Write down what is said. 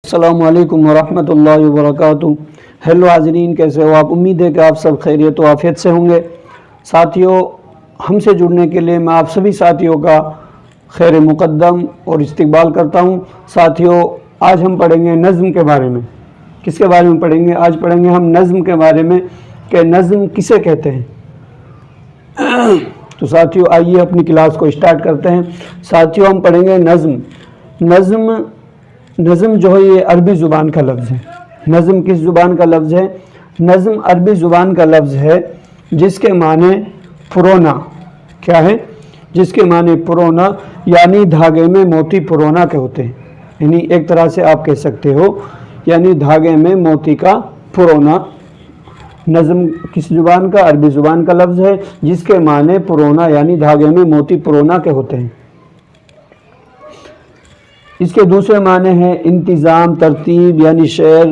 السلام علیکم ورحمۃ اللہ وبرکاتہ۔ ہیلو حاضرین، کیسے ہو آپ؟ امید ہے کہ آپ سب خیریت و عافیت سے ہوں گے۔ ساتھیوں، ہم سے جڑنے کے لیے میں آپ سبھی ساتھیوں کا خیر مقدم اور استقبال کرتا ہوں۔ ساتھیوں، آج ہم پڑھیں گے نظم کے بارے میں۔ کس کے بارے میں پڑھیں گے؟ آج پڑھیں گے ہم نظم کے بارے میں کہ نظم کسے کہتے ہیں۔ تو ساتھیوں، آئیے اپنی کلاس کو اسٹارٹ کرتے ہیں۔ ساتھیوں، ہم پڑھیں گے نظم جو ہے یہ عربی زبان کا لفظ ہے۔ نظم کس زبان کا لفظ ہے؟ نظم عربی زبان کا لفظ ہے جس کے معنی پرونا کیا ہے؟ جس کے معنی پرونا یعنی دھاگے میں موتی پرونا کے ہوتے ہیں۔ یعنی ایک طرح سے آپ کہہ سکتے ہو یعنی دھاگے میں موتی کا پرونا۔ نظم کس زبان کا؟ عربی زبان کا لفظ ہے جس کے معنی پرونا یعنی دھاگے میں موتی پرونا کے ہوتے ہیں۔ اس کے دوسرے معنی ہیں انتظام، ترتیب یعنی شعر